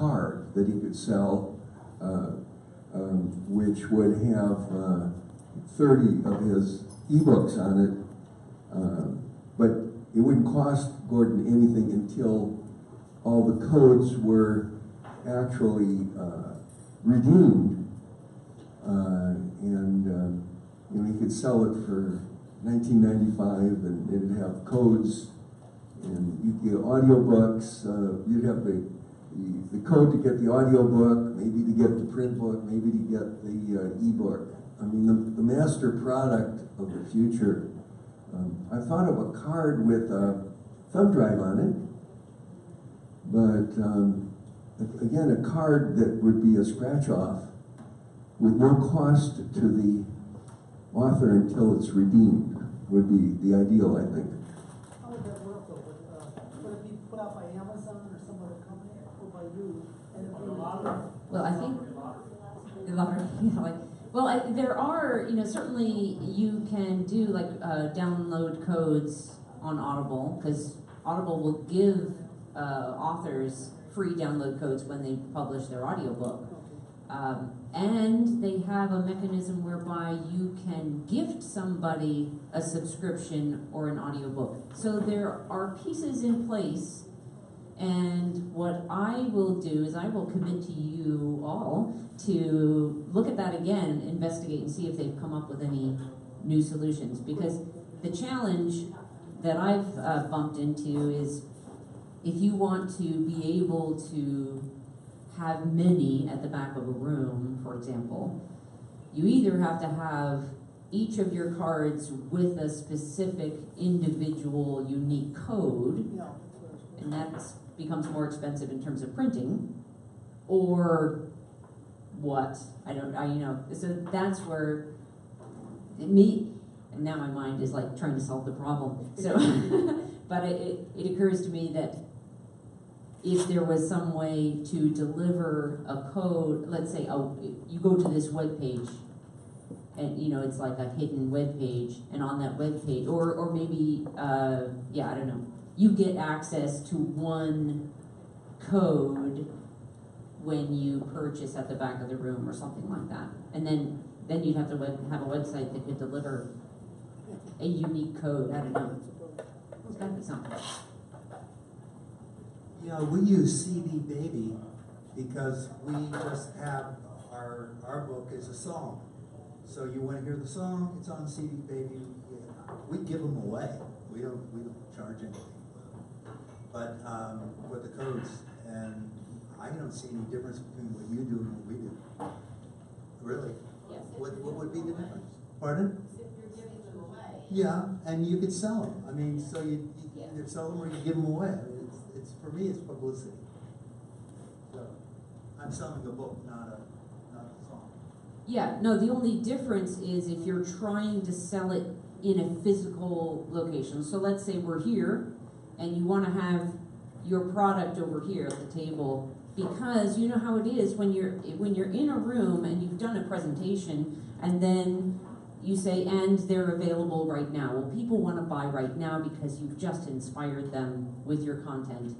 card that he could sell, which would have 30 of his ebooks on it, but it wouldn't cost Gordon anything until all the codes were actually redeemed, and you know, he could sell it for $19.95, and it'd have codes, and you'd get audiobooks. You'd have the code to get the audiobook, maybe to get the print book, maybe to get the ebook. I mean, the master product of the future. I thought of a card with a thumb drive on it, but again, a card that would be a scratch-off with no cost to the author until it's redeemed would be the ideal, I think. How would that work though? Would it be put out by Amazon or some other company, or by you? And it would well, I think the lottery, yeah, like, there are, you know, certainly you can do like download codes on Audible, because Audible will give authors free download codes when they publish their audiobook. And they have a mechanism whereby you can gift somebody a subscription or an audiobook. So there are pieces in place, and what I will do is I will commit to you all to look at that again, investigate, and see if they've come up with any new solutions. Because the challenge that I've bumped into is, if you want to be able to have many at the back of a room, for example, you either have to have each of your cards with a specific individual unique code, and that becomes more expensive in terms of printing, or what? You know, so that's where and now my mind is like trying to solve the problem. So, but it occurs to me that if there was some way to deliver a code, let's say you go to this web page, and you know, it's like a hidden web page, and on that web page, or maybe yeah, I don't know, you get access to one code when you purchase at the back of the room or something like that, and then you'd have to have a website that could deliver a unique code. I don't know. There's got to be something. You know, we use CD Baby because we just have our book is a song. So you want to hear the song, it's on CD Baby. We give them away. We don't charge anything. But with the codes, and I don't see any difference between what you do and what we do. Really? Yes. What would be the difference? Pardon? If you're giving them away. Yeah, and you could sell them. I mean, so you either sell them or you give them away. I mean, it's for me, it's publicity. So I'm selling a book, not a song. Yeah, no, the only difference is if you're trying to sell it in a physical location. So let's say we're here, and you want to have your product over here at the table, because you know how it is when you're in a room and you've done a presentation, and then you say, and they're available right now. Well, people want to buy right now because you've just inspired them with your content.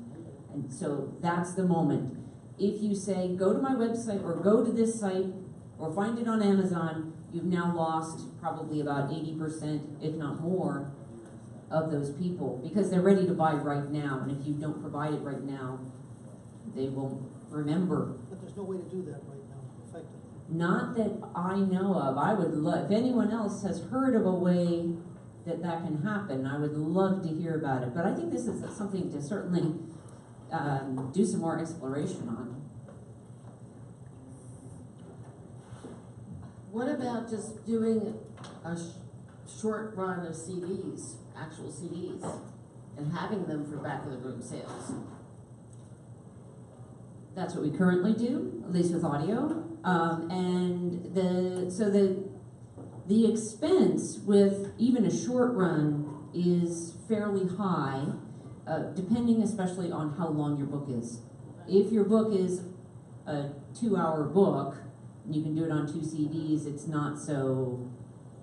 And so that's the moment. If you say, go to my website or go to this site or find it on Amazon, you've now lost probably about 80%, if not more, of those people, because they're ready to buy right now. And if you don't provide it right now, they won't remember. But there's no way to do that right now, effectively. Not that I know of. I would love, if anyone else has heard of a way that can happen, I would love to hear about it. But I think this is something to certainly do some more exploration on. What about just doing a short run of CDs, actual CDs, and having them for back of the room sales? That's what we currently do, at least with audio. And the expense with even a short run is fairly high, depending especially on how long your book is. If your book is a 2-hour book, and you can do it on 2 CDs, it's not so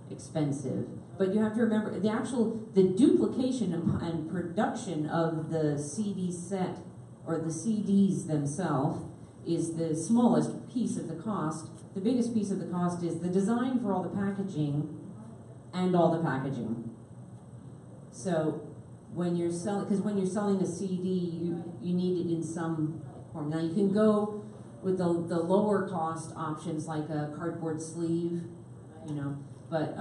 expensive. But you have to remember, the duplication and production of the CD set, or the CDs themselves, is the smallest piece of the cost. The biggest piece of the cost is the design for all the packaging and all the packaging. So when you're selling, because when you're selling a CD, you need it in some form. Now you can go with the lower cost options like a cardboard sleeve, you know, but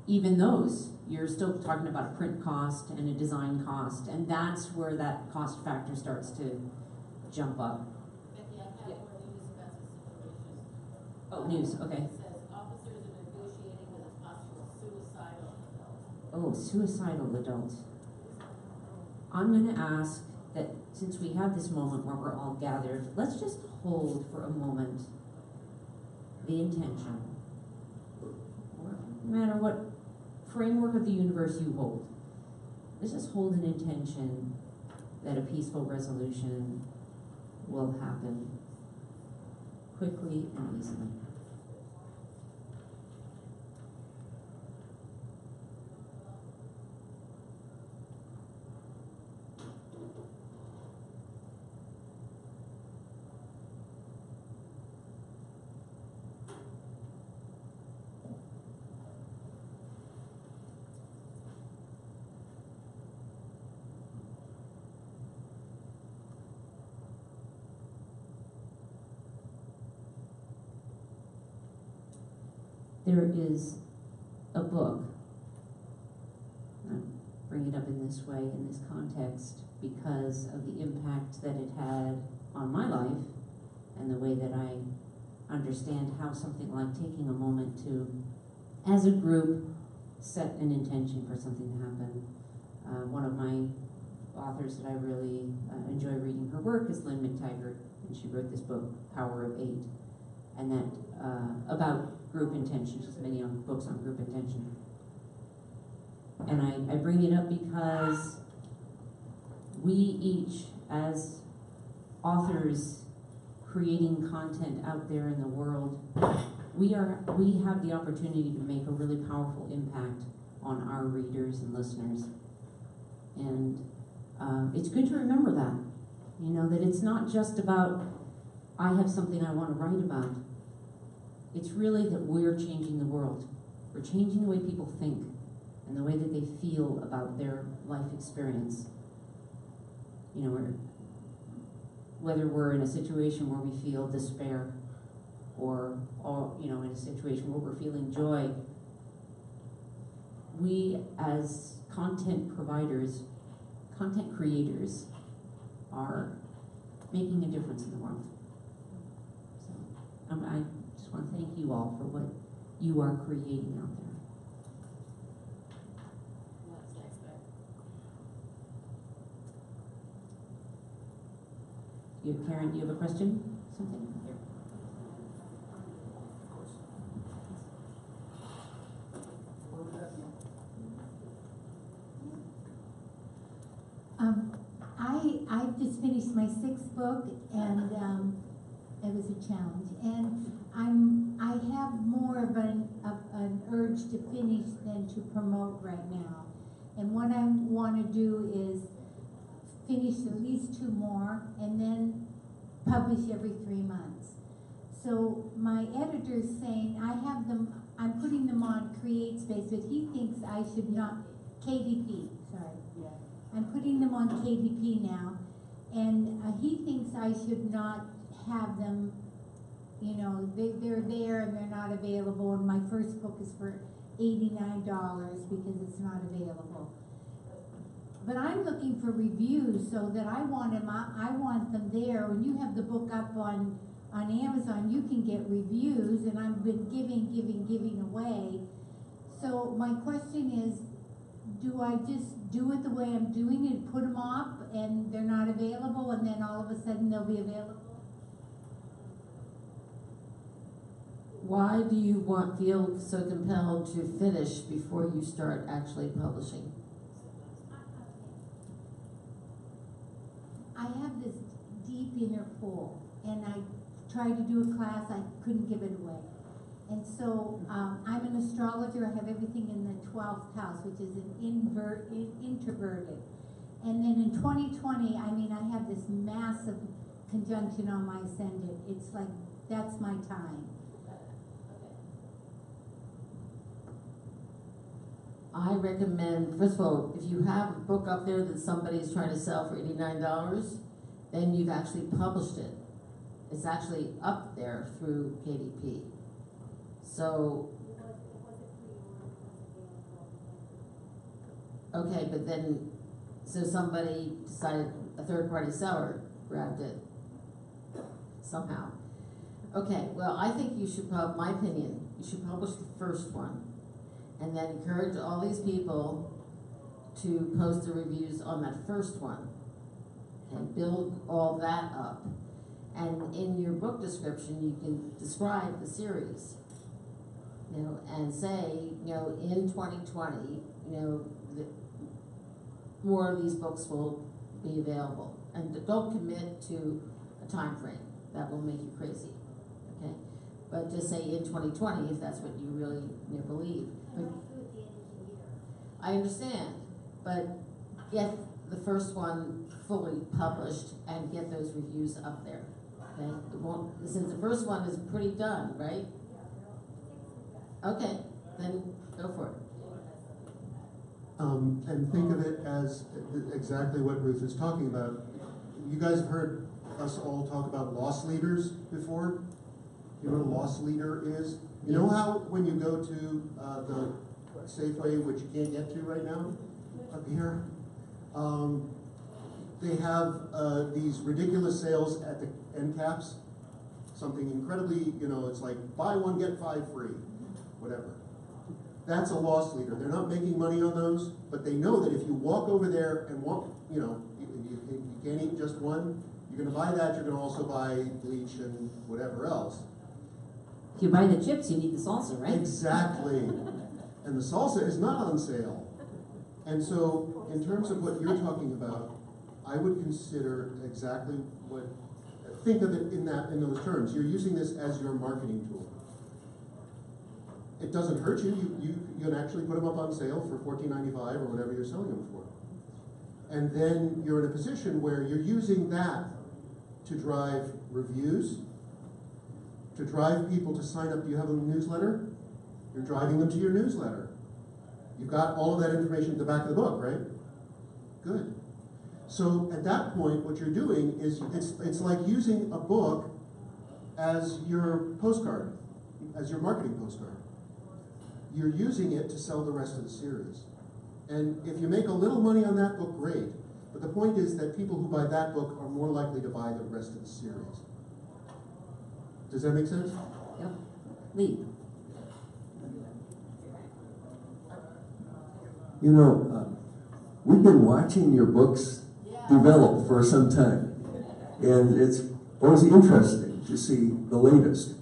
even those, you're still talking about a print cost and a design cost, and that's where that cost factor starts to jump up. Becky, I have more news about this situation. Oh, news, okay. It says officers are negotiating with a possible suicidal adult. Oh, suicidal adult. I'm gonna ask that since we have this moment where we're all gathered, let's just hold for a moment the intention. No matter what framework of the universe you hold, let's just hold an intention that a peaceful resolution will happen quickly and easily. There is a book, I bring it up in this way, in this context, because of the impact that it had on my life and the way that I understand how something like taking a moment to, as a group, set an intention for something to happen. One of my authors that I really enjoy reading her work is Lynn McTaggart, and she wrote this book, Power of Eight, and that about group intention. She's many books on group intention. And I bring it up because we each, as authors creating content out there in the world, we have the opportunity to make a really powerful impact on our readers and listeners. And it's good to remember that, you know, that it's not just about, I have something I want to write about. It's really that we're changing the world. We're changing the way people think and the way that they feel about their life experience. You know, whether we're in a situation where we feel despair or you know, in a situation where we're feeling joy, we as content providers, content creators, are making a difference in the world. So I just want to thank you all for what you are creating out there. What's next, Beck? Karen, do you have a question? Something? Here. I just finished my 6th book, and it was a challenge. And I have more of an urge to finish than to promote right now. And what I want to do is finish at least 2 more, and then publish every 3 months. So my editor's saying I'm putting them on CreateSpace, but he thinks I should not, KDP, sorry. Yeah. I'm putting them on KDP now, and he thinks I should not have them, you know, they're there and they're not available, and my first book is for $89 because it's not available. But I'm looking for reviews so that I want them there. When you have the book up on Amazon, you can get reviews, and I've been giving away. So my question is, do I just do it the way I'm doing it, put them up, and they're not available, and then all of a sudden they'll be available? Why do you feel so compelled to finish before you start actually publishing? I have this deep inner pull, and I tried to do a class, I couldn't give it away. And so I'm an astrologer, I have everything in the 12th house, which is an introverted. And then in 2020, I mean, I have this massive conjunction on my send it. It's like, that's my time. I recommend, first of all, if you have a book up there that somebody's trying to sell for $89, then you've actually published it. It's actually up there through KDP. So, okay, but then, so somebody decided, a third-party seller grabbed it somehow. Okay, well, I think you should, my opinion, you should publish the first one, and then encourage all these people to post their reviews on that first one, and build all that up. And in your book description, you can describe the series, you know, and say, you know, in 2020, you know, more of these books will be available. And don't commit to a time frame. That will make you crazy, okay? But just say in 2020 if that's what you really, you know, believe. But I understand, but get the first one fully published and get those reviews up there, okay? It won't, since the first one is pretty done, right? Okay, then go for it. And think of it as exactly what Ruth is talking about. You guys have heard us all talk about loss leaders before. You know what a loss leader is? You know how when you go to the Safeway, which you can't get to right now, up here, they have these ridiculous sales at the end caps. Something incredibly, you know, it's like buy one, get 5 free, whatever. That's a loss leader. They're not making money on those, but they know that if you walk over there and want, you know, you can't eat just one, you're going to buy that, you're going to also buy bleach and whatever else. If you buy the chips, you need the salsa, right? Exactly. And the salsa is not on sale. And so, in terms of what you're talking about, I would consider exactly what, think of it in those terms. You're using this as your marketing tool. It doesn't hurt you. You can actually put them up on sale for $14.95 or whatever you're selling them for. And then you're in a position where you're using that to drive reviews, to drive people to sign up. Do you have a newsletter? You're driving them to your newsletter. You've got all of that information at the back of the book, right? Good. So at that point, what you're doing is it's like using a book as your postcard, as your marketing postcard. You're using it to sell the rest of the series. And if you make a little money on that book, great. But the point is that people who buy that book are more likely to buy the rest of the series. Does that make sense? Yep. Lee. You know, we've been watching your books develop for some time. And it's always interesting to see the latest.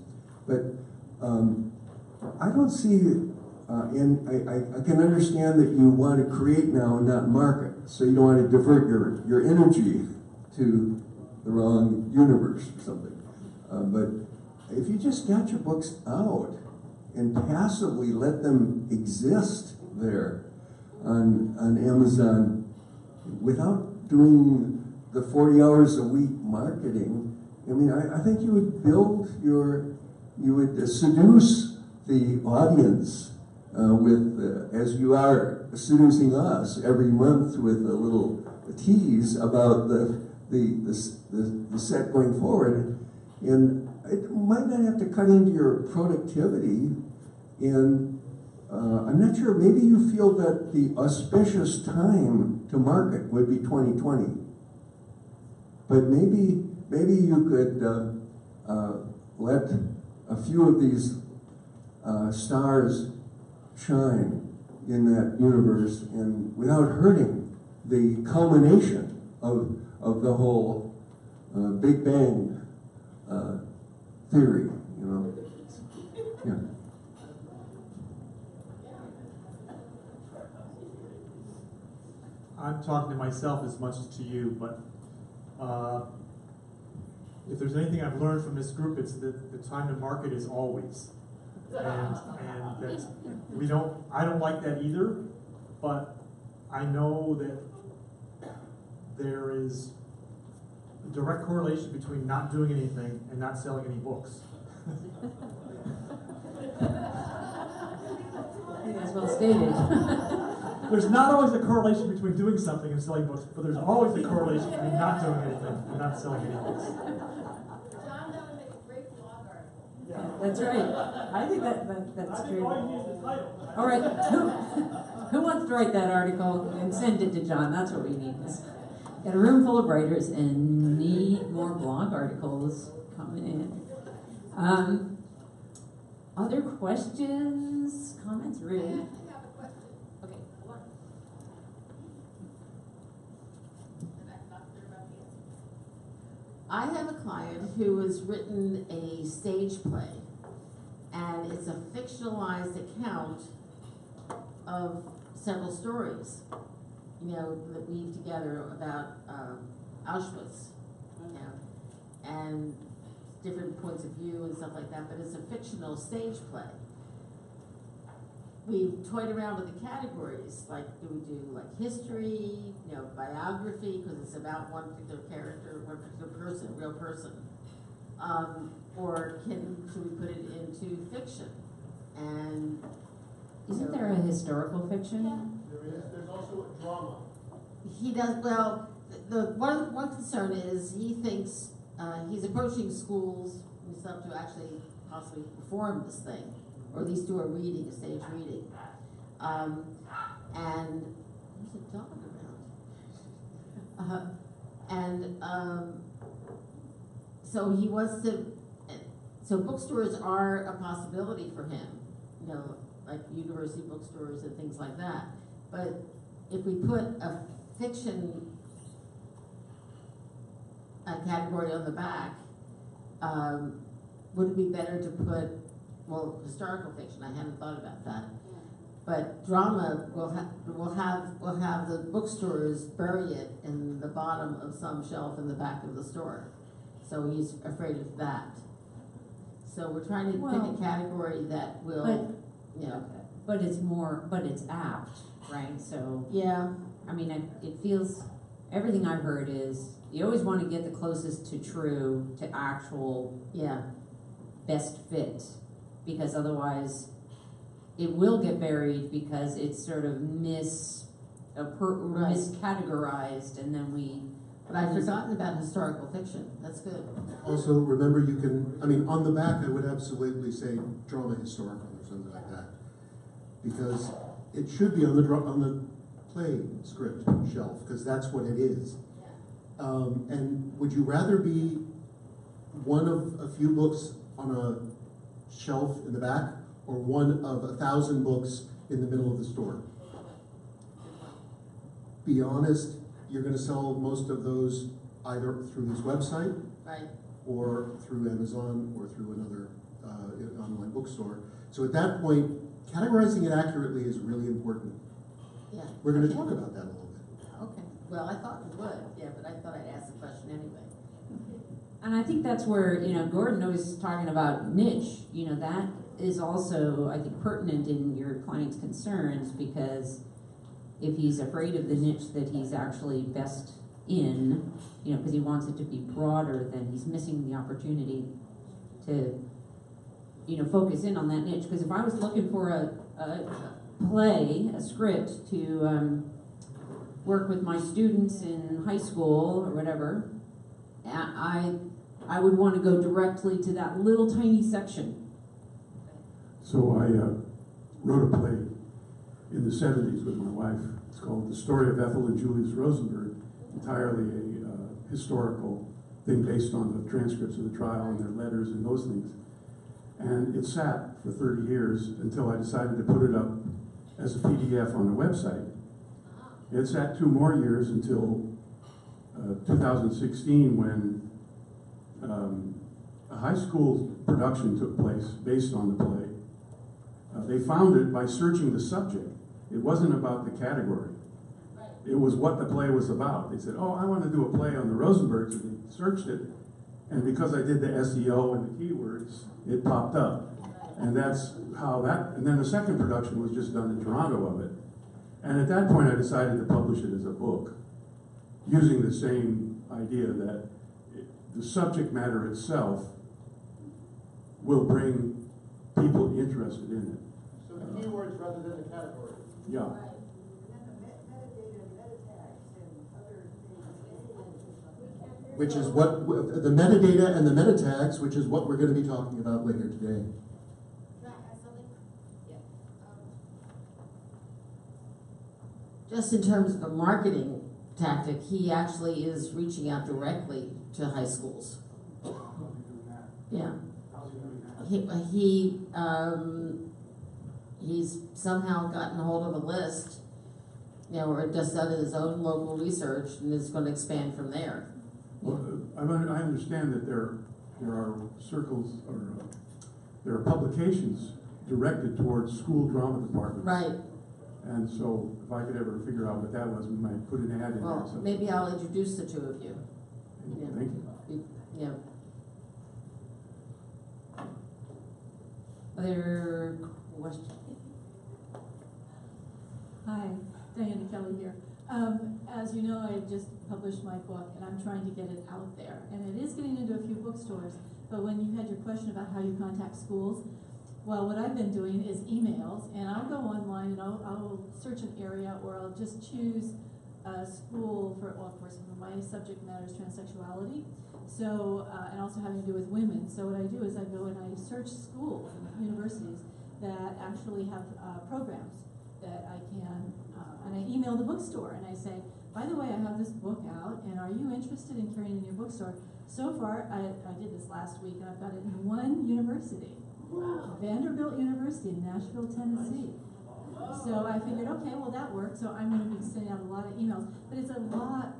But I don't see, and I can understand that you want to create now and not market. So you don't want to divert your energy to the wrong universe or something. But if you just got your books out and passively let them exist there on Amazon without doing the 40 hours a week marketing, I mean, I think you would build you would seduce the audience as you are seducing us every month with a little tease about the set going forward. And it might not have to cut into your productivity. And I'm not sure, maybe you feel that the auspicious time to market would be 2020. But maybe you could let a few of these stars shine in that universe, and without hurting the culmination of the whole Big Bang theory, you know. Yeah. I'm talking to myself as much as to you, but if there's anything I've learned from this group, it's that the time to market is always. And that I don't like that either, but I know that there is a direct correlation between not doing anything and not selling any books. I think that's well stated. There's not always a correlation between doing something and selling books, but there's always a correlation between not doing anything and not selling any books. John, that would make a great blog article. Yeah, that's right. I think that's true. All right, who wants to write that article and send it to John? That's what we need. Got a room full of writers and need more blog articles coming in. Other questions, comments, I Ruth? have a question. Okay. Hold on. And I'm not clear about the answer. I have a client who has written a stage play, and it's a fictionalized account of several stories, that weave together about Auschwitz, and different points of view and stuff like that, but it's a fictional stage play. We've toyed around with the categories, like, do we do like history, biography, because it's about one particular character, one particular person, a real person, or should we put it into fiction? And Isn't there a historical fiction? There is, there's also a drama. he does well. The one concern is he thinks he's approaching schools and stuff to actually possibly perform this thing, or at least do a stage reading. And there's a dog around. So he wants to. So bookstores are a possibility for him, like university bookstores and things like that. But if we put a fiction category on the back, would it be better to put, historical fiction? I hadn't thought about that. But drama will have the bookstores bury it in the bottom of some shelf in the back of the store. So he's afraid of that. So we're trying to pick a category that will, But it's apt, right? So, yeah. I mean, it feels, everything I've heard is, you always want to get the closest to true, to actual best fit, because otherwise it will get buried because it's sort of miscategorized, and then we. But I've forgotten about historical fiction. That's good. Also, remember on the back I would absolutely say drama historical or something like that. Because it should be on the play script shelf, because that's what it is. And would you rather be one of a few books on a shelf in the back, or one of 1,000 books in the middle of the store? Be honest, you're going to sell most of those either through his website, Right. or through Amazon, or through another online bookstore. So at that point, categorizing it accurately is really important. Yeah. We're going to talk about that a little bit. Okay. Well, I thought we would, but I thought I'd ask the question anyway. And I think that's where, Gordon was talking about niche, that is also, I think, pertinent in your client's concerns, because if he's afraid of the niche that he's actually best in, because he wants it to be broader, then he's missing the opportunity to, focus in on that niche. Because if I was looking for a play, a script to work with my students in high school or whatever, I would want to go directly to that little tiny section. So I wrote a play in the 70s with my wife. It's called The Story of Ethel and Julius Rosenberg, entirely a historical thing based on the transcripts of the trial and their letters and those things. And it sat for 30 years until I decided to put it up as a PDF on the website. It sat 2 more years until 2016, when a high school production took place based on the play. They found it by searching the subject. It wasn't about the category. It was what the play was about. They said, I want to do a play on the Rosenbergs, and they searched it, and because I did the SEO and the keywords, it popped up. And that's how and then the second production was just done in Toronto of it. And at that point I decided to publish it as a book, using the same idea that the subject matter itself will bring people interested in it. So the keywords rather than the category. Yeah. Which is what, the metadata and the meta tags, which is what we're going to be talking about later today. Can I add something? Yeah. Just in terms of a marketing tactic, he actually is reaching out directly to high schools. Yeah. He's somehow gotten hold of a list, you know, or just done his own local research and is going to expand from there. Well, I understand that there are circles, or there are publications directed towards school drama departments. Right. And so if I could ever figure out what that was, we might put an ad in there. Well, maybe I'll introduce the two of you. Yeah. Thank you. Yeah. Other questions? Hi, Diana Kelly here. As you know, I just published my book and I'm trying to get it out there. And it is getting into a few bookstores. But when you had your question about how you contact schools, well, what I've been doing is emails, and I'll go online and I'll search an area, or I'll just choose a school for, well, of course, my subject matter is transsexuality. So, and also having to do with women. So what I do is I go and I search schools and universities that actually have programs that I can, and I email the bookstore and I say, by the way, I have this book out, and are you interested in carrying it in your bookstore? So far, I did this last week, and I've got it in one university. Wow. Vanderbilt University in Nashville, Tennessee. So I figured, okay, well that worked, so I'm going to be sending out a lot of emails, but it's a lot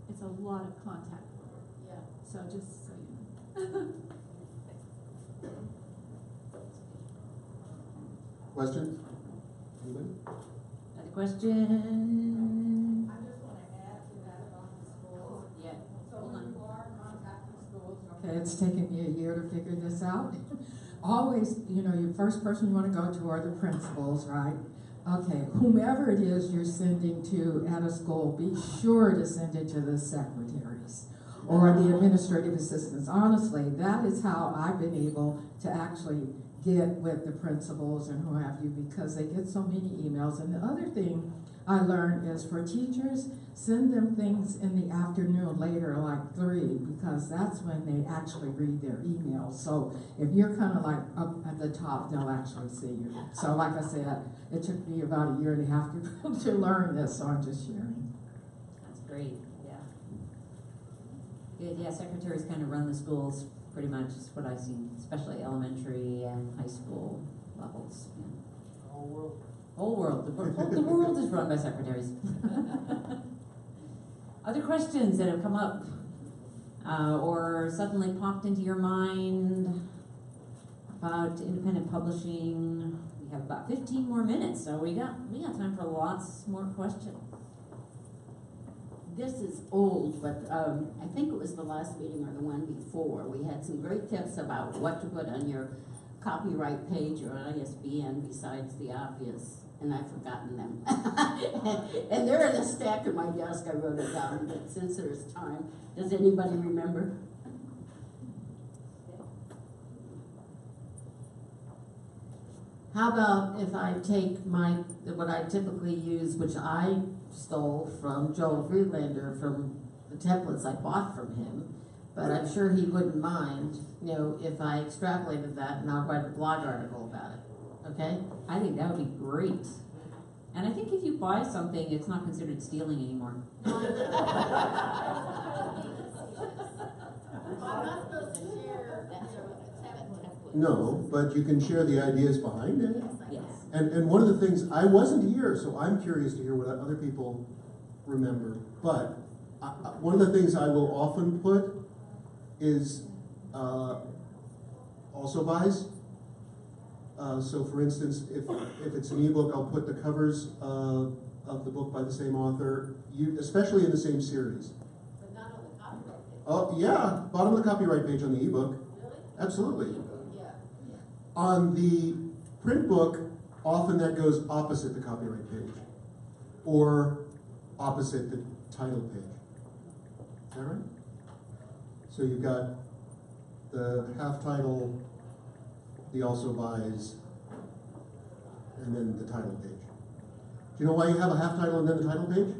of contact work. Yeah. So just so you know. Questions? Anybody? Another question? I just want to add to that about the schools. Yeah. So Hold when on. you are contacting schools, okay, it's taken me a year to figure this out. Always, you know, your first person you want to go to are the principals, right? Okay, whomever it is you're sending to at a school, be sure to send it to the secretaries or the administrative assistants. Honestly, that is how I've been able to actually get with the principals and who have you, because they get so many emails. And the other thing I learned is for teachers, send them things in the afternoon later, like 3, because that's when they actually read their emails. So if you're kind of like up at the top, they'll actually see you. So like I said, it took me about a year and a half to learn this, so I'm just sharing. That's great, yeah. Good, yeah, secretaries kind of run the schools pretty much, is what I've seen, especially elementary and high school levels. Yeah. Whole world. Whole world, the world is run by secretaries. Other questions that have come up or suddenly popped into your mind about independent publishing? We have about 15 more minutes, so we got time for lots more questions. This is old, but I think it was the last meeting or the one before. We had some great tips about what to put on your copyright page or ISBN besides the obvious, and I've forgotten them. and they're in a stack at my desk. I wrote it down, but since there's time, does anybody remember? How about if I take what I typically use, which I stole from Joel Friedlander from the templates I bought from him, but I'm sure he wouldn't mind, you know, if I extrapolated that and I'll write a blog article about it, okay? I think that would be great. And I think if you buy something, it's not considered stealing anymore. I'm not supposed to share that template. No, but you can share the ideas behind it. Yes. And one of the things, I wasn't here, so I'm curious to hear what other people remember. But one of the things I will often put is also buys. So for instance, if it's an ebook, I'll put the covers of the book by the same author, especially in the same series. But not on the copyright page. Oh, yeah, bottom of the copyright page on the ebook. Really? Absolutely. Yeah. On the print book, often that goes opposite the copyright page or opposite the title page. Is that right? So you've got the half title, the also buys, and then the title page. Do you know why you have a half title and then the title page?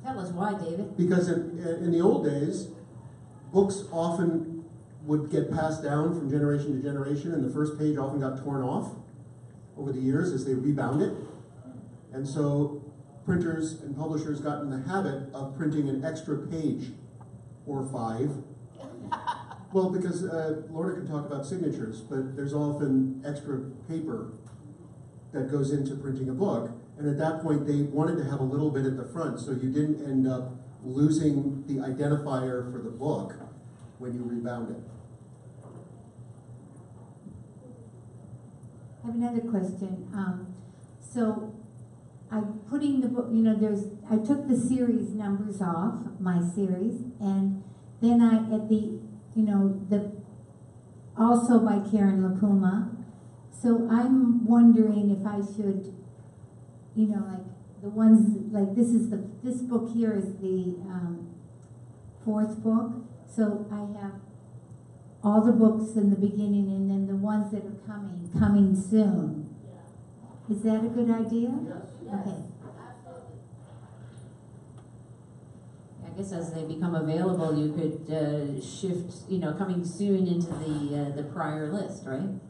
Tell us why, David. Because in the old days, books often would get passed down from generation to generation, and the first page often got torn off over the years as they rebound it. And so printers and publishers got in the habit of printing an extra page or 5. Well, because Lorna can talk about signatures, but there's often extra paper that goes into printing a book. And at that point, they wanted to have a little bit at the front, so you didn't end up losing the identifier for the book when you rebound it. I have another question. So I'm putting the book, you know, I took the series numbers off, my series, and then also by Karen LaPuma. So I'm wondering if I should, like the ones, like this book here is the 4th book. So I have all the books in the beginning and then the ones that are coming soon. Is that a good idea? Yes. Okay. I guess as they become available, you could shift, coming soon into the prior list, right?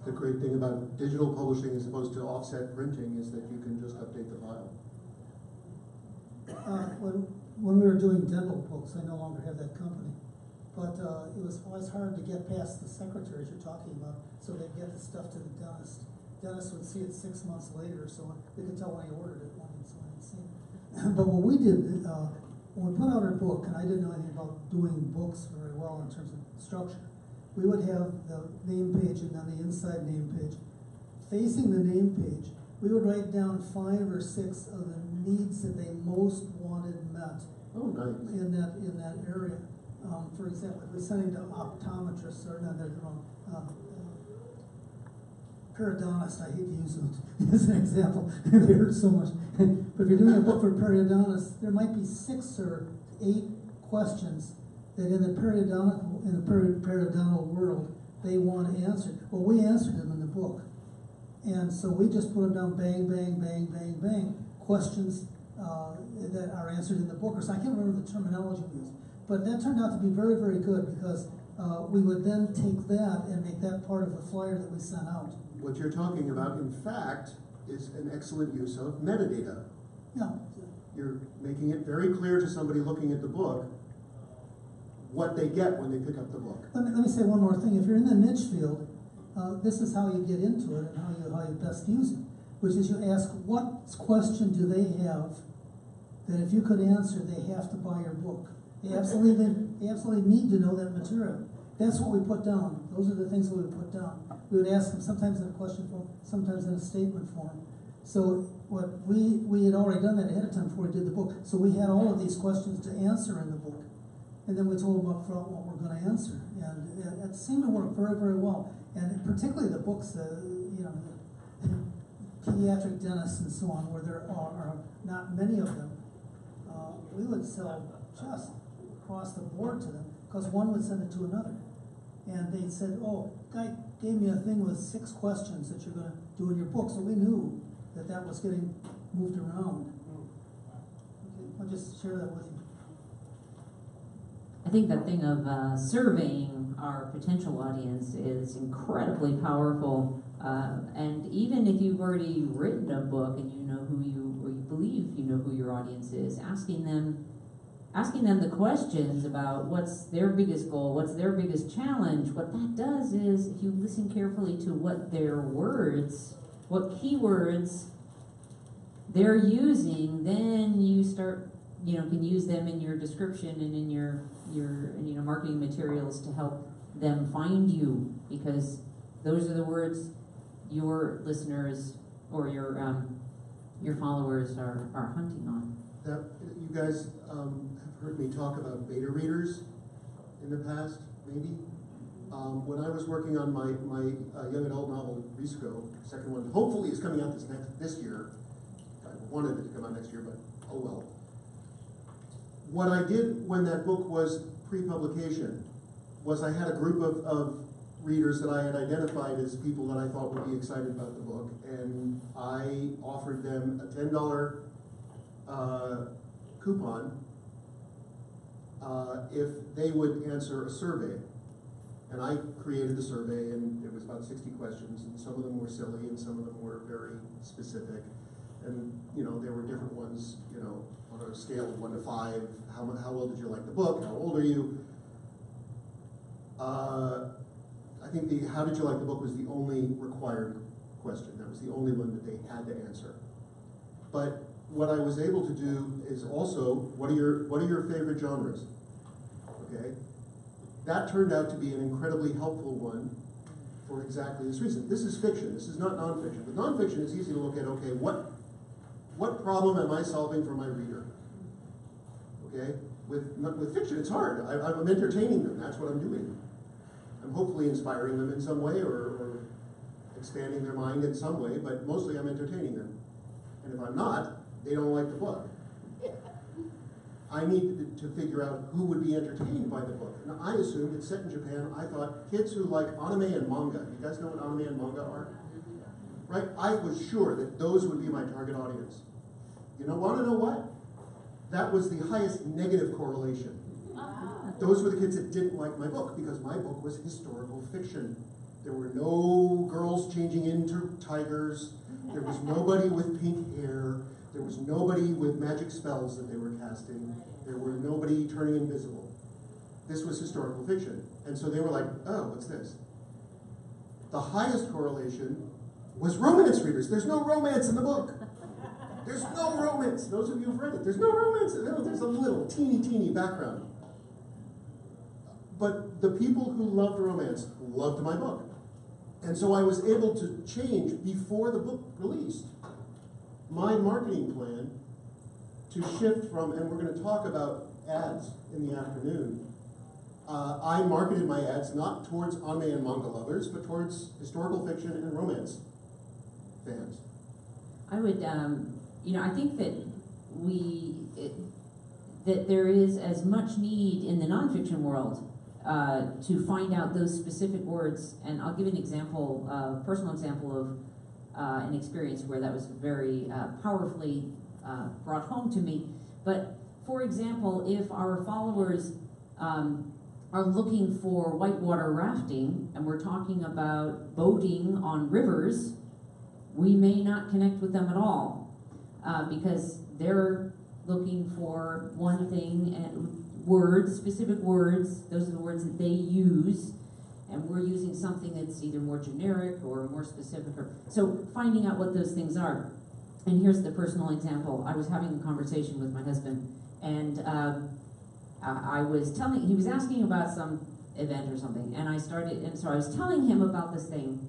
The great thing about digital publishing as opposed to offset printing is that you can just update the file. When we were doing dental books, I no longer have that company. But it was always hard to get past the secretaries you're talking about, so they'd get the stuff to the dentist. Dentist would see it 6 months later or so, and they could tell when he ordered it, when he'd seen it. But what we did, when we put out our book, and I didn't know anything about doing books very well in terms of structure, we would have the name page and then the inside name page. Facing the name page, we would write down 5 or 6 of the needs that they most wanted met. Oh, nice. In that area. For example, if we're sending to optometrists, or no, they're the wrong, periodontists, I hate to use them as an example, they hurt so much. But if you're doing a book for periodontists, there might be 6 or 8 questions that in the periodontal world, they want answered. Well, we answered them in the book. And so we just put them down, bang, bang, bang, bang, bang, questions that are answered in the book. Or so I can't remember the terminology we used. But that turned out to be very, very good because we would then take that and make that part of the flyer that we sent out. What you're talking about, in fact, is an excellent use of metadata. Yeah. You're making it very clear to somebody looking at the book what they get when they pick up the book. Let me say one more thing. If you're in the niche field, this is how you get into it and how you best use it, which is you ask, what question do they have that if you could answer, they have to buy your book. They absolutely need to know that material. That's what we put down. Those are the things that we would put down. We would ask them sometimes in a question form, sometimes in a statement form. So what we had already done that ahead of time before we did the book. So we had all of these questions to answer in the book. And then we told them up front what we're going to answer. And it seemed to work very, very well. And particularly the books, pediatric dentists and so on, where there are not many of them, we would sell just across the board to them, because one would send it to another. And they said, oh, guy gave me a thing with 6 questions that you're going to do in your book. So we knew that that was getting moved around. Okay, I'll just share that with you. I think that thing of surveying our potential audience is incredibly powerful. And even if you've already written a book and you know who or you believe you know who your audience is, asking them the questions about what's their biggest goal, what's their biggest challenge, what that does is, if you listen carefully to what their words, what keywords they're using, then you start, can use them in your description and in your marketing materials to help them find you, because those are the words your listeners or your followers are hunting on. That, you guys have heard me talk about beta readers in the past, maybe. When I was working on my young adult novel, Risco, second one, hopefully is coming out this year. I wanted it to come out next year, but oh well. what I did when that book was pre-publication was I had a group of readers that I had identified as people that I thought would be excited about the book, and I offered them a $10 coupon if they would answer a survey. And I created the survey, and it was about 60 questions, and some of them were silly, and some of them were very specific. And, you know, there were different ones, you know, on a scale of 1 to 5, how well did you like the book, how old are you? I think the how did you like the book was the only required question. That was the only one that they had to answer. But what I was able to do is also, what are your favorite genres? Okay? That turned out to be an incredibly helpful one for exactly this reason. This is fiction, this is not nonfiction. With nonfiction, it's easy to look at, okay, what problem am I solving for my reader? Okay? With fiction, it's hard. I'm entertaining them, that's what I'm doing. I'm hopefully inspiring them in some way or expanding their mind in some way, but mostly I'm entertaining them. And if I'm not, they don't like the book. I need to figure out who would be entertained by the book. And I assumed it's set in Japan. I thought kids who like anime and manga. You guys know what anime and manga are? Right? I was sure that those would be my target audience. You know, want to know what? That was the highest negative correlation. Those were the kids that didn't like my book because my book was historical fiction. There were no girls changing into tigers. There was nobody with pink hair. There was nobody with magic spells that they were casting. There were nobody turning invisible. This was historical fiction. And so they were like, oh, what's this? The highest correlation was romance readers. There's no romance in the book. There's no romance. Those of you who've read it, there's no romance. There's a little teeny background. But the people who loved romance loved my book. And so I was able to change before the book released my marketing plan to shift from, and we're going to talk about ads in the afternoon. I marketed my ads not towards anime and manga lovers, but towards historical fiction and romance fans. I would, I think that that there is as much need in the nonfiction world to find out those specific words, and I'll give an example, a personal example of an experience where that was very powerfully brought home to me. But for example, if our followers are looking for whitewater rafting, and we're talking about boating on rivers, we may not connect with them at all because they're looking for one thing and words, specific words. Those are the words that they use, and we're using something that's either more generic or more specific. So finding out what those things are. And here's the personal example. I was having a conversation with my husband, and he was asking about some event or something, and so I was telling him about this thing,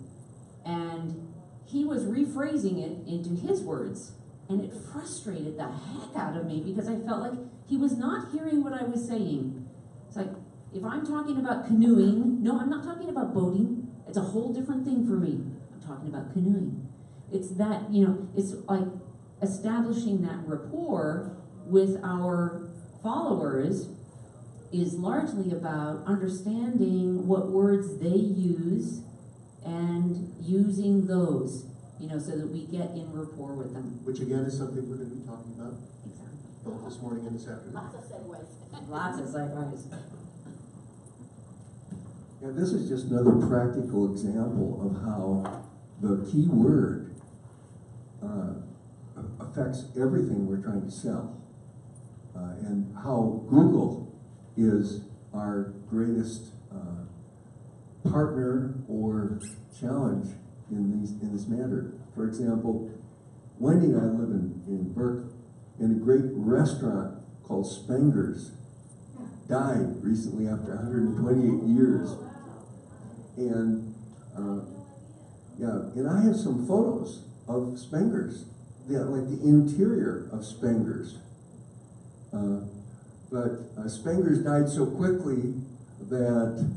and he was rephrasing it into his words, and it frustrated the heck out of me because I felt like he was not hearing what I was saying. It's like, if I'm talking about canoeing, no, I'm not talking about boating. It's a whole different thing for me. I'm talking about canoeing. It's that, it's like establishing that rapport with our followers is largely about understanding what words they use and using those, so that we get in rapport with them. Which again is something we're going to be talking about Exactly. both this morning and this afternoon. Lots of segues. Lots of segues. Yeah, this is just another practical example of how the key word affects everything we're trying to sell, and how Google is our greatest partner or challenge in this matter. For example, Wendy and I live in Berkeley, and a great restaurant called Spenger's died recently after 128 years. And and I have some photos of Spenger's, like the interior of Spenger's. But Spenger's died so quickly that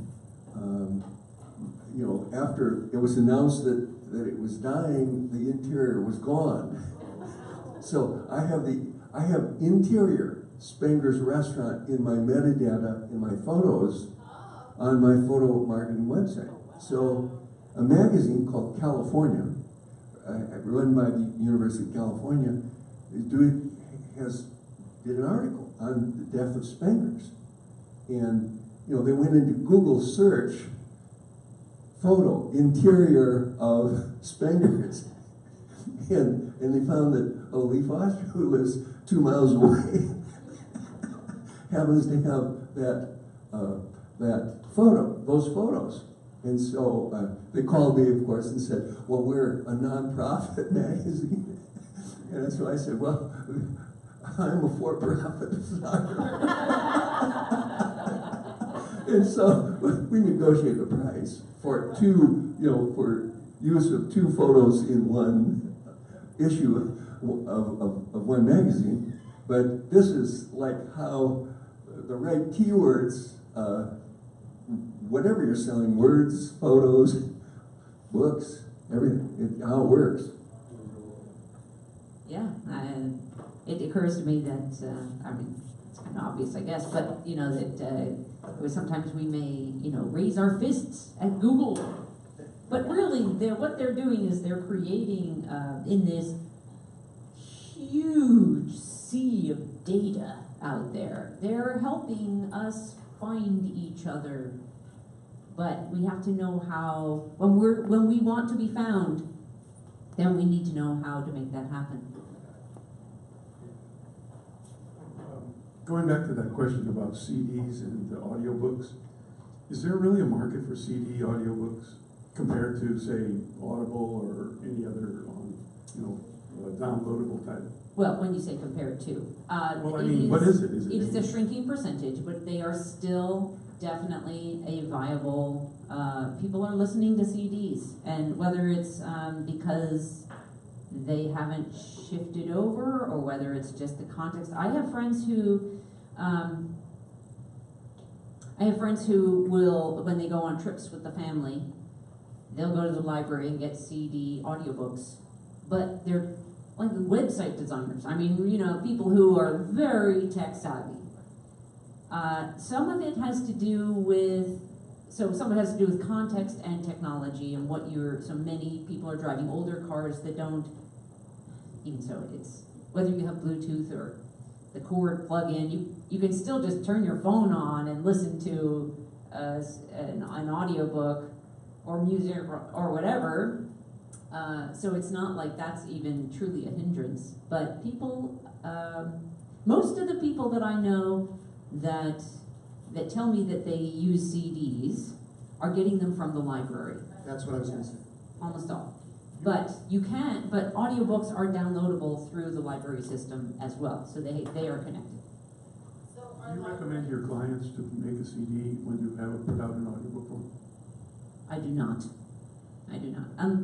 after it was announced that it was dying, the interior was gone. So I have interior Spanger's Restaurant in my metadata, in my photos, on my photo marketing website. So a magazine called California, run by the University of California, did an article on the death of Spanger's. And they went into Google search, photo, interior of Spanger's. And they found that Lee Foster, who lives 2 miles away, happens to have that photo, those photos. And so they called me, of course, and said, well, we're a nonprofit magazine. And so I said, well, I'm a for-profit. And so we negotiated a price for for use of 2 photos in one issue of one magazine. But this is like how the right keywords, whatever you're selling, words, photos, books, everything, how it works. Yeah, and it occurs to me that, it's kind of obvious, I guess, but, that sometimes we may, raise our fists at Google. But really, what they're doing is they're creating, in this huge sea of data out there, they're helping us find each other. But we have to know how, when we want to be found, then we need to know how to make that happen. Going back to that question about CDs and the audiobooks, is there really a market for CD audiobooks compared to, say, Audible or any other, downloadable type? Well, when you say compared to, Well, I mean, what is it? It's a shrinking percentage, but they are still definitely a viable. People are listening to CDs, and whether it's because they haven't shifted over, or whether it's just the context. I have friends who will, when they go on trips with the family, they'll go to the library and get CD audiobooks, but they're like website designers. I mean, people who are very tech savvy. Some of it has to do with context and technology and so many people are driving older cars that don't, even so, it's, whether you have Bluetooth or the cord plug-in, you can still just turn your phone on and listen to an audiobook or music or whatever. So it's not like that's even truly a hindrance. But people, most of the people that I know that tell me that they use CDs are getting them from the library. That's what I was going to say. Almost all. But but audiobooks are downloadable through the library system as well, so they are connected. So Do you recommend your clients to make a CD when you have put out an audiobook for them? I do not.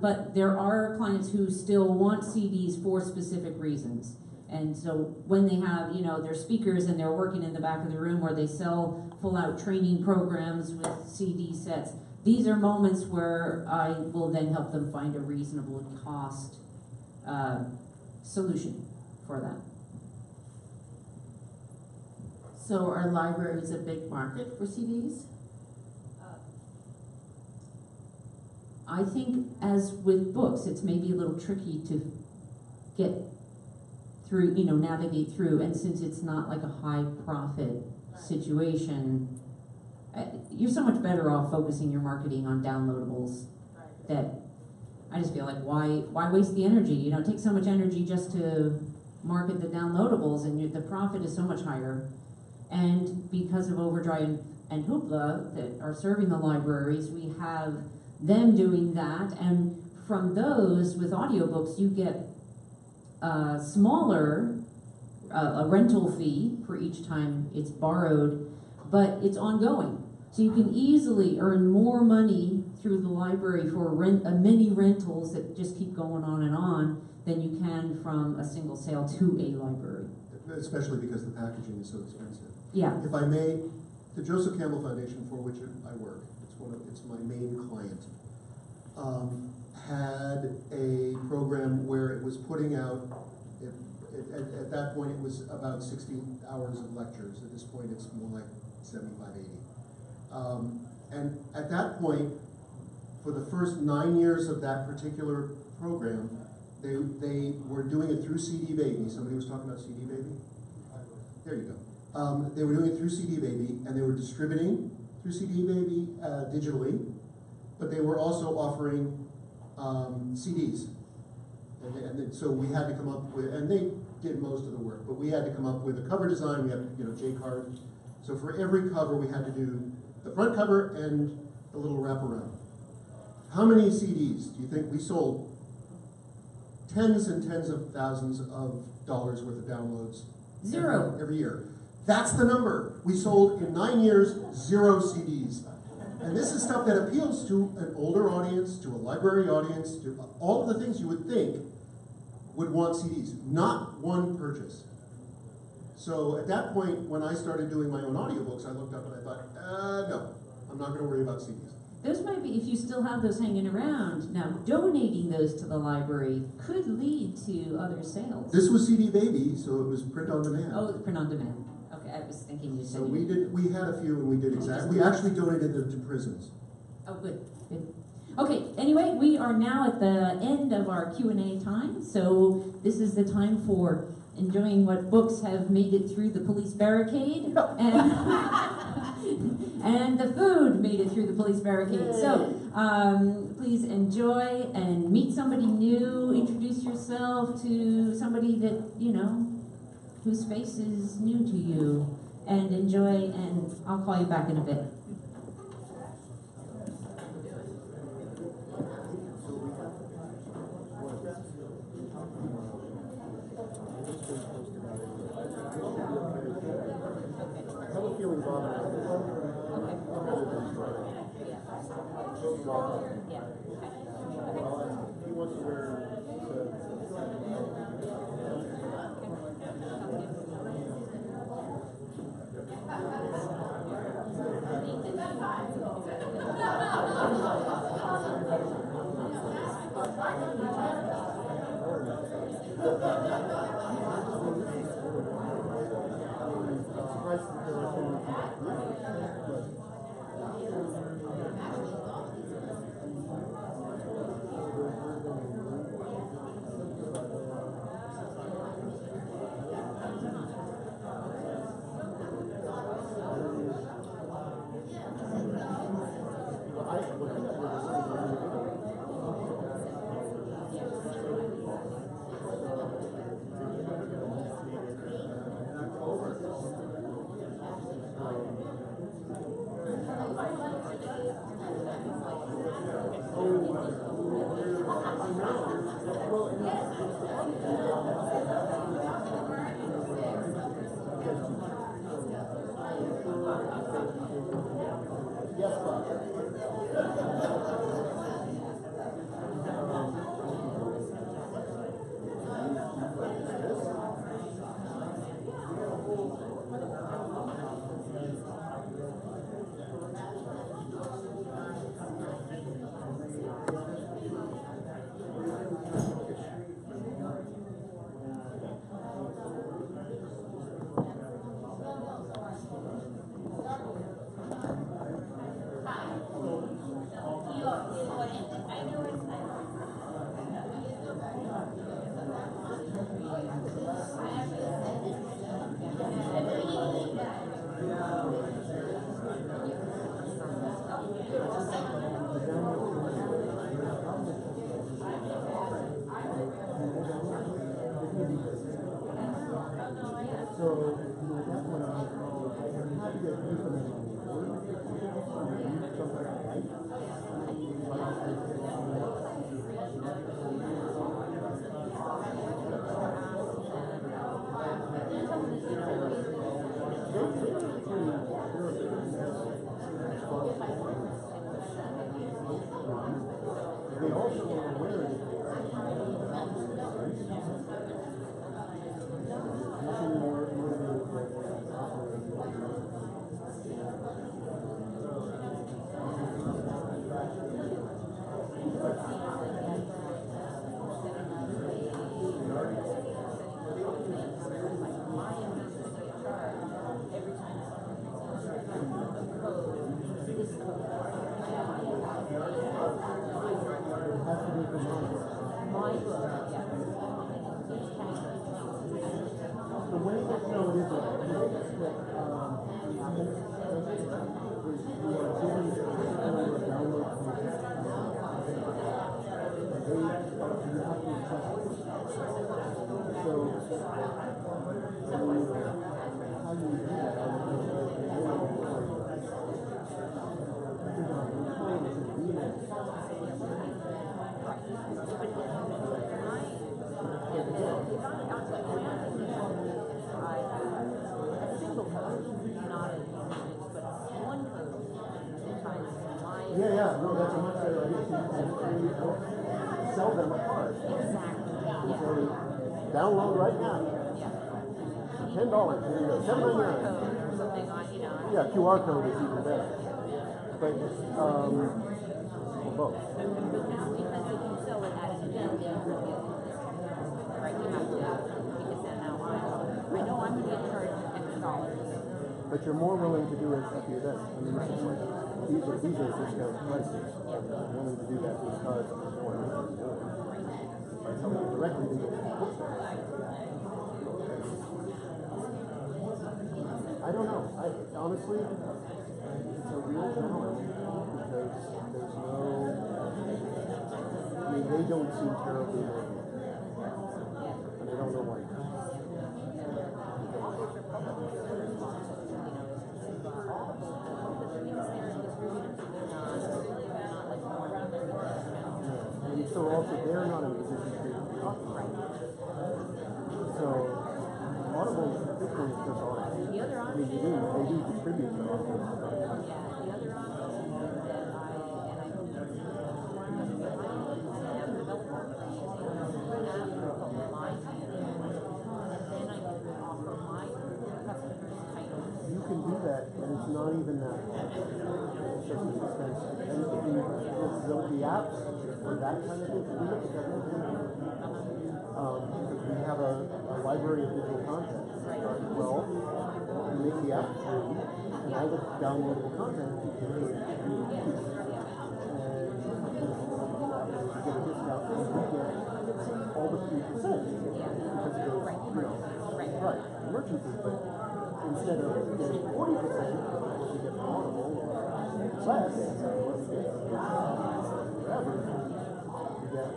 But there are clients who still want CDs for specific reasons. And so when they have, their speakers and they're working in the back of the room where they sell full-out training programs with CD sets, these are moments where I will then help them find a reasonable cost solution for that. So are libraries a big market for CDs? I think, as with books, it's maybe a little tricky to get through, navigate through, and since it's not like a high profit situation, you're so much better off focusing your marketing on downloadables. That I just feel like why waste the energy? It takes so much energy just to market the downloadables, and the profit is so much higher. And because of Overdrive and Hoopla that are serving the libraries, we have them doing that, and from those, with audiobooks, you get a smaller a rental fee for each time it's borrowed, but it's ongoing. So you can easily earn more money through the library for many rentals that just keep going on than you can from a single sale to a library. Especially because the packaging is so expensive. Yeah. If I may, the Joseph Campbell Foundation, for which I work, it's my main client, had a program where it was putting out At that point, it was about 60 hours of lectures. At this point, it's more like 75, 80. And at that point, for the first 9 years of that particular program, they were doing it through CD Baby. Somebody was talking about CD Baby? There you go. They were doing it through CD Baby, and they were distributing through CD Baby digitally, but they were also offering CDs. And so we had to come up with, and they did most of the work, but we had to come up with a cover design. We had, J-card. So for every cover, we had to do the front cover and the little wraparound. How many CDs do you think we sold? Tens and tens of thousands of dollars worth of downloads. Zero. Every year. That's the number. We sold in 9 years, 0 CDs. And this is stuff that appeals to an older audience, to a library audience, to all of the things you would think would want CDs. Not one purchase. So at that point, when I started doing my own audiobooks, I looked up and I thought, no, I'm not going to worry about CDs. Those might be, if you still have those hanging around. Now, donating those to the library could lead to other sales. This was CD Baby, so it was print on demand. Oh, print on demand. Okay, I was thinking you said. So we had a few, and we did exactly. We actually donated them to prisons. Oh, good, good. Okay, anyway, we are now at the end of our Q&A time, so this is the time for enjoying what books have made it through the police barricade, and, and the food made it through the police barricade. So please enjoy and meet somebody new, introduce yourself to somebody that, whose face is new to you, and enjoy, and I'll call you back in a bit. The way that, no, it isn't. The way that, happens is you are giving people a download content. You have to trust it. So, I mean, how do you do that? Yeah, no, that's a much better idea. You sell them a card. You say, download right now. $10. Here you go. $7.99. Yeah, QR code is even better. But well, both. But you're more willing to do it at the event. I mean, it's just like, these are discount prices. I'm willing to do that because I know I'm making more. By selling it directly to the bookstore. I don't know. Honestly, it's a real challenge because there's no. I mean, they don't seem terribly motivated, and I don't know why. And so also they're not in a position to talk about it. So Audible is just Audible. I mean, they do distribute their Audible. You can do that, and it's not even that hard. It's just expensive. And the apps for that kind of thing, we look at that. We have a library of digital content. Well, you make the app free, and all the downloadable content you can use. And you get a discount, and we get all the 3% because it goes, right, merchants, but instead of getting 40%, you get Audible or less, whatever, you get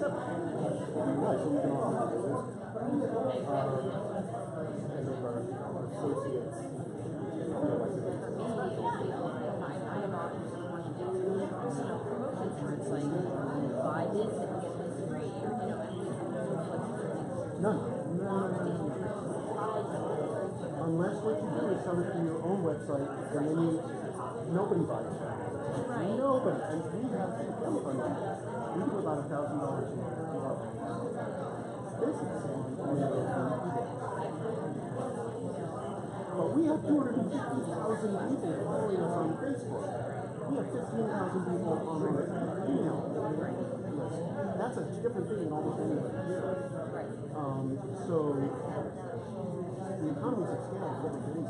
7. Right, so we can all have this. And then our associates, None. Unless what you do is sell it through your own website, and then nobody buys it. Right. Nobody. And we have income on that. We do about $1,000 a business on eBay. But we have 250,000 people following us on Facebook. We have 15,000 people on our email list. That's a different thing than almost anybody here. So the economies of scale is what we're doing.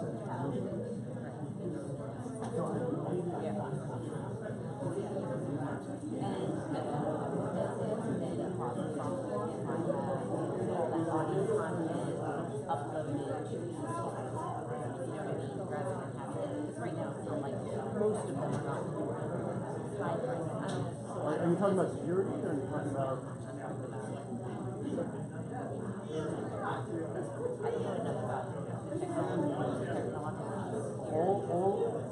Are you talking about security, or are you talking about?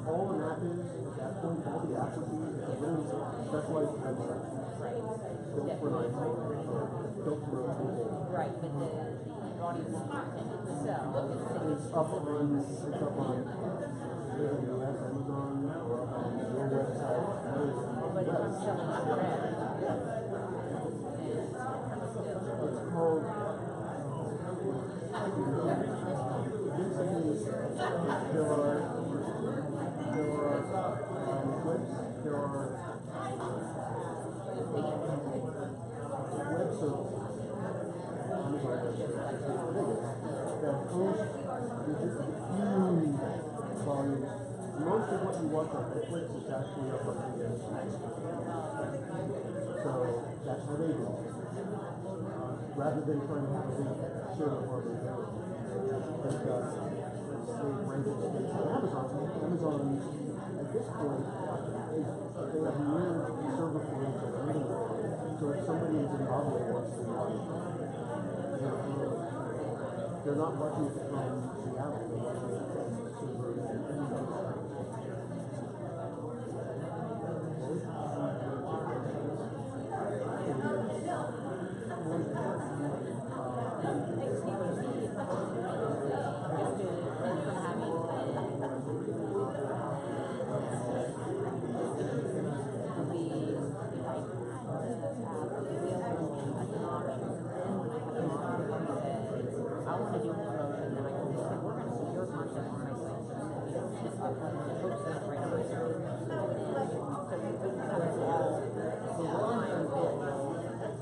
All an app is at that point, all the apps will be really specialized websites. Built for an iPhone, built for a mobile. Right, but the audience content itself is up on AWS, Amazon, or on your website. But it's selling direct. It's called basically there are clips, there are web services, that host huge volumes. Most of what you watch on Netflix is actually up on the So that's what they do. Rather than trying to have a big share of our they've got rented space on Amazon. Amazon, at this point, they have near server farms and everything. So if somebody in Zimbabwe wants to watch, they're not watching it from Seattle, they're watching it from the server in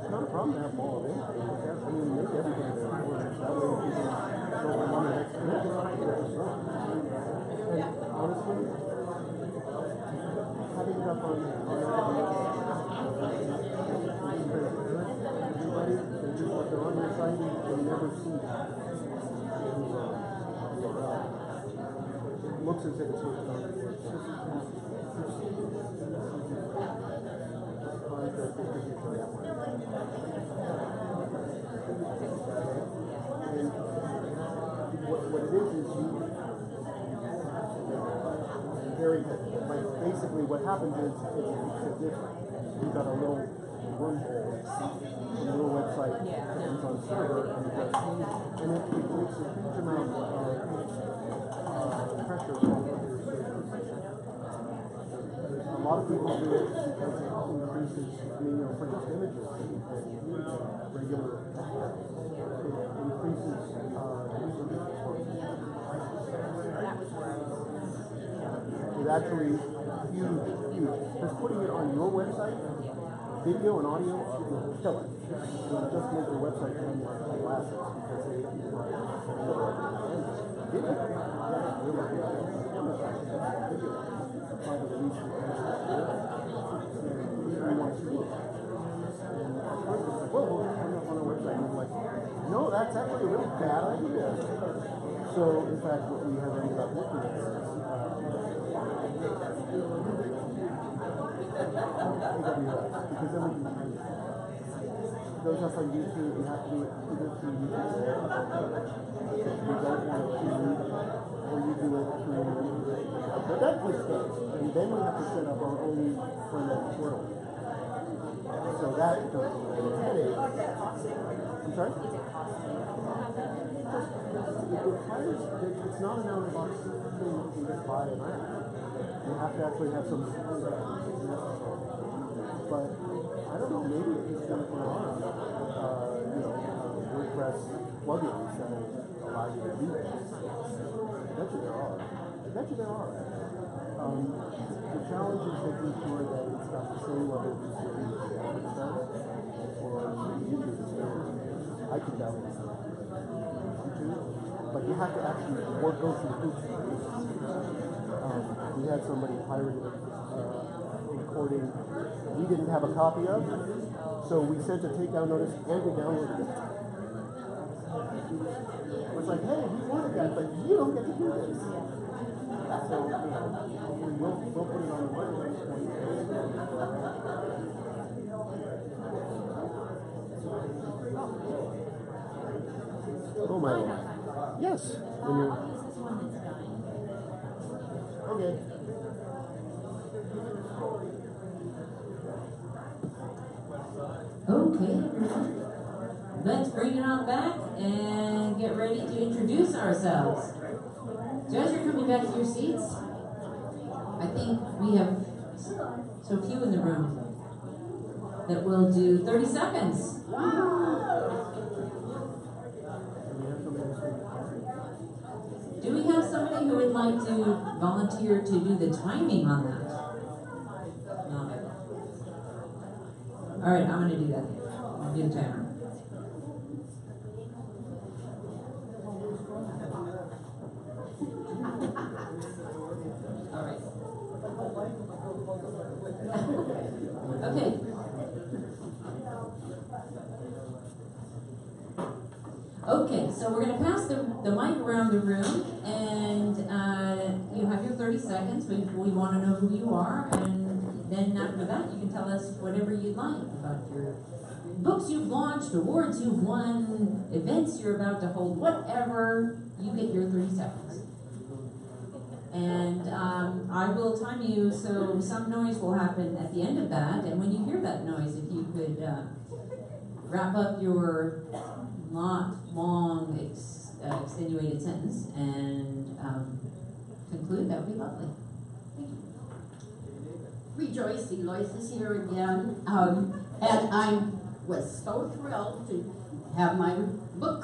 not a problem to have them all available. I mean, make everything available. That way people don't want the next week. And honestly, having it up on everybody, they're on your site, they never see that. It looks as if it's working on it. What it is you very like basically what happens is it's as if you've got a little wormhole, a little website that runs on a server, and it takes a huge amount of pressure off of your server. A lot of people do it because it increases, I mean, for just images and regular, it increases user response. It's actually huge. Just putting it on your website, video and audio will kill it. It'll just make your website run like glasses because they video. Try to release it. Well, we'll just hang up on our website. And I'm like, no, that's actually a really bad idea. So, in fact, what we have ended up looking at is AWS, because then we can change it. It goes up on YouTube, you have to do it either through YouTube or you don't want it to, or you do it through the Netflix does, and then we have to set up our own front-end portal. So that becomes a headache. I'm sorry? It requires, it's not an out-of-the-box thing you can just buy an app. You have to actually have some support necessary. But I don't know, maybe it's going to come on, WordPress plugins that will allow you to do this. I bet you there are. The challenge is making sure that it's got the same level of security as Netflix does, or YouTube does. I can download YouTube, but you have to actually go through hoops. We had somebody pirated a recording we didn't have a copy of, so we sent a takedown notice and we downloaded it. It was like, hey, we wanted that, but you don't get to do this. So, we'll put it on the website. Oh my Lord. Yes. When you're... Okay. Okay, let's bring it on back and get ready to introduce ourselves. So as you're coming back to your seats, I think we have so few in the room that we'll do 30 seconds. Do we have somebody who would like to volunteer to do the timing on that? No. All right, I'm going to do that. I'll do the timer. All right. Okay. Okay, so we're gonna pass the mic around the room, and you have your 30 seconds. We wanna know who you are, and then after that, you can tell us whatever you'd like about your books you've launched, awards you've won, events you're about to hold, whatever. You get your 30 seconds. And I will time you, so some noise will happen at the end of that, and when you hear that noise, if you could wrap up your not long, extenuated sentence and conclude, that would be lovely. Thank you. Rejoice, Eloise is here again, and I was so thrilled to have my book